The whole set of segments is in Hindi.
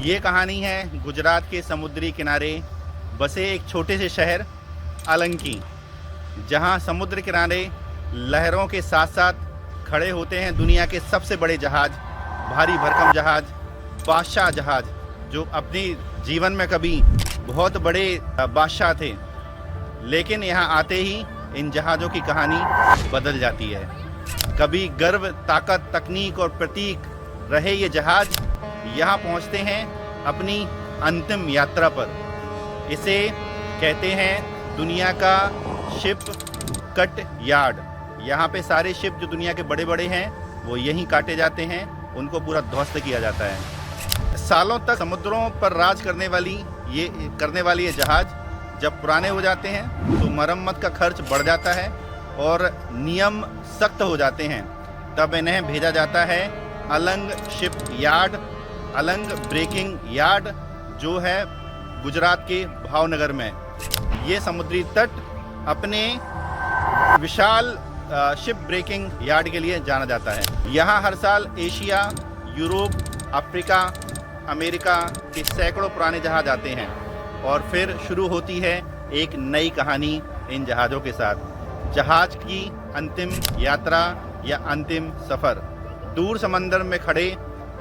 ये कहानी है गुजरात के समुद्री किनारे बसे एक छोटे से शहर अलंग की, जहाँ समुद्र किनारे लहरों के साथ साथ खड़े होते हैं दुनिया के सबसे बड़े जहाज, भारी भरकम जहाज, बादशाह जहाज, जो अपनी जीवन में कभी बहुत बड़े बादशाह थे, लेकिन यहाँ आते ही इन जहाज़ों की कहानी बदल जाती है। कभी गर्व, ताकत, तकनीक और प्रतीक रहे ये जहाज यहाँ पहुँचते हैं अपनी अंतिम यात्रा पर। इसे कहते हैं दुनिया का शिप कट यार्ड। यहाँ पे सारे शिप जो दुनिया के बड़े बड़े हैं वो यहीं काटे जाते हैं, उनको पूरा ध्वस्त किया जाता है। सालों तक समुद्रों पर राज करने वाली ये जहाज जब पुराने हो जाते हैं तो मरम्मत का खर्च बढ़ जाता है और नियम सख्त हो जाते हैं। तब इन्हें भेजा जाता है Alang ship yard, Alang breaking yard, जो है गुजरात के भावनगर में। ये समुद्री तट अपने विशाल शिप ब्रेकिंग यार्ड के लिए जाना जाता है। यहाँ हर साल एशिया, यूरोप, अफ्रीका, अमेरिका के सैकड़ों पुराने जहाज आते हैं और फिर शुरू होती है एक नई कहानी इन जहाज़ों के साथ। जहाज की अंतिम यात्रा या अंतिम सफ़र। दूर समंदर में खड़े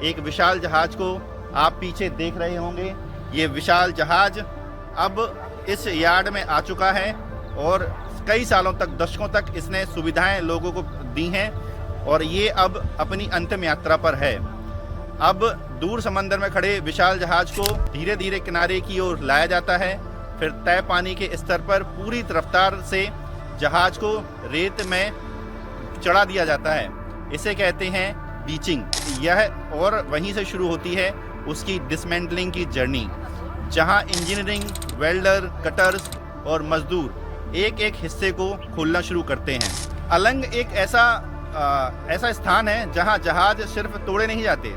एक विशाल जहाज को आप पीछे देख रहे होंगे। ये विशाल जहाज अब इस यार्ड में आ चुका है और कई सालों तक, दशकों तक इसने सुविधाएं लोगों को दी हैं और ये अब अपनी अंतिम यात्रा पर है। अब दूर समंदर में खड़े विशाल जहाज को धीरे धीरे किनारे की ओर लाया जाता है। फिर तय पानी के स्तर पर पूरी रफ्तार से जहाज को रेत में चढ़ा दिया जाता है। इसे कहते हैं बीचिंग। यह और वहीं से शुरू होती है उसकी डिसमेंटलिंग की जर्नी, जहां इंजीनियरिंग, वेल्डर, कटर्स और मजदूर एक एक हिस्से को खोलना शुरू करते हैं। अलंग एक ऐसा स्थान है जहां जहाज सिर्फ तोड़े नहीं जाते,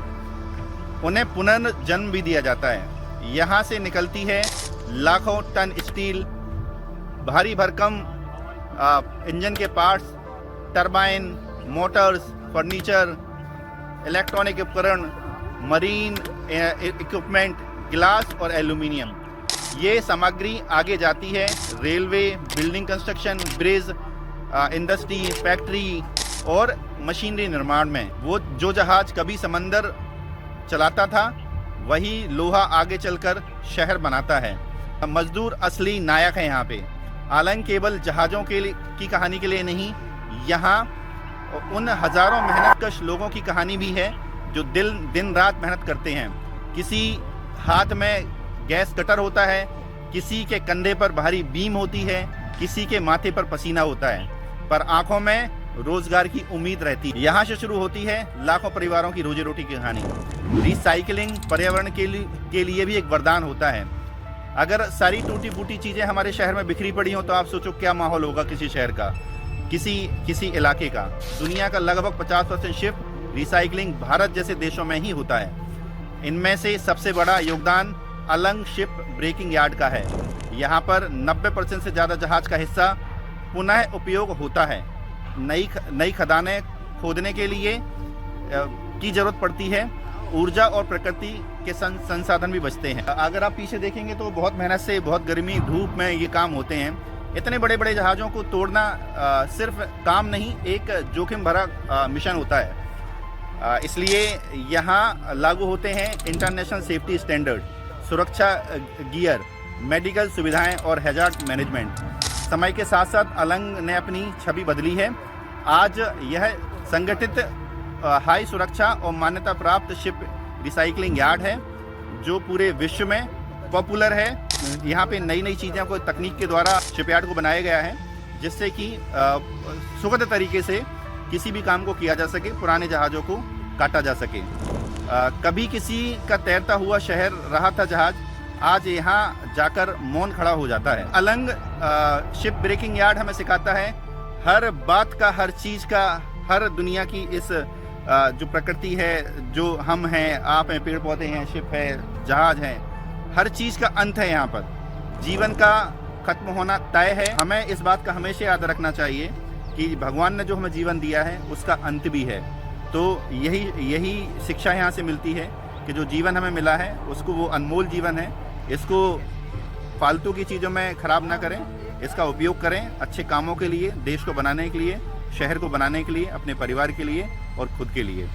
उन्हें पुनर्जन्म भी दिया जाता है। यहाँ से निकलती है लाखों टन स्टील, भारी भरकम इंजन के parts, turbine, Motors, furniture, electronic उपकरण, मरीन इक्विपमेंट, गिलास और एल्यूमिनियम। ये सामग्री आगे जाती है railway, building construction, bridge, industry, factory और मशीनरी निर्माण में। वो जो जहाज कभी समंदर चलाता था वही लोहा आगे चलकर शहर बनाता है। मजदूर असली नायक है यहाँ पे। अलंग केवल जहाज़ों की कहानी के लिए नहीं, यहाँ उन हज़ारों मेहनतकश लोगों की कहानी भी है जो दिन रात मेहनत करते हैं। किसी हाथ में गैस कटर होता है, किसी के कंधे पर भारी बीम होती है, किसी के माथे पर पसीना होता है, पर आंखों में रोजगार की उम्मीद रहती है। यहाँ से शुरू होती है लाखों परिवारों की रोजी रोटी की कहानी। रिसाइकलिंग पर्यावरण के लिए भी एक वरदान होता है। अगर सारी टूटी फूटी चीज़ें हमारे शहर में बिखरी पड़ी हों तो आप सोचो क्या माहौल होगा किसी शहर का, किसी इलाके का। दुनिया का लगभग 50% शिप रिसाइकलिंग भारत जैसे देशों में ही होता है। इनमें से सबसे बड़ा योगदान अलंग शिप ब्रेकिंग यार्ड का है। यहाँ पर 90% से ज़्यादा जहाज का हिस्सा पुनः उपयोग होता है। नई खदानें खोदने के लिए की ज़रूरत पड़ती है। ऊर्जा और प्रकृति के संसाधन भी बचते हैं। अगर आप पीछे देखेंगे तो बहुत मेहनत से, बहुत गर्मी धूप में ये काम होते हैं। इतने बड़े बड़े जहाज़ों को तोड़ना सिर्फ काम नहीं, एक जोखिम भरा मिशन होता है। इसलिए यहाँ लागू होते हैं इंटरनेशनल सेफ्टी स्टैंडर्ड, सुरक्षा गियर, मेडिकल सुविधाएं और हैजार्ड मैनेजमेंट। समय के साथ साथ अलंग ने अपनी छवि बदली है। आज यह संगठित हाई सुरक्षा और मान्यता प्राप्त शिप रिसाइकलिंग यार्ड है जो पूरे विश्व में पॉपुलर है। यहाँ पे नई चीज़ों को तकनीक के द्वारा शिपयार्ड को बनाया गया है जिससे कि सुखद तरीके से किसी भी काम को किया जा सके, पुराने जहाज़ों को काटा जा सके। कभी किसी का तैरता हुआ शहर रहा था जहाज, आज यहाँ जाकर मौन खड़ा हो जाता है। अलंग शिप ब्रेकिंग यार्ड हमें सिखाता है हर बात का, हर चीज़ का, हर दुनिया की इस जो प्रकृति है, जो हम हैं, आप हैं, पेड़ पौधे हैं, शिप है, जहाज है, हर चीज़ का अंत है। यहाँ पर जीवन का खत्म होना तय है। हमें इस बात का हमेशा याद रखना चाहिए कि भगवान ने जो हमें जीवन दिया है उसका अंत भी है। तो यही शिक्षा यहाँ से मिलती है कि जो जीवन हमें मिला है उसको, वो अनमोल जीवन है, इसको फालतू की चीज़ों में ख़राब ना करें, इसका उपयोग करें अच्छे कामों के लिए, देश को बनाने के लिए, शहर को बनाने के लिए, अपने परिवार के लिए और खुद के लिए।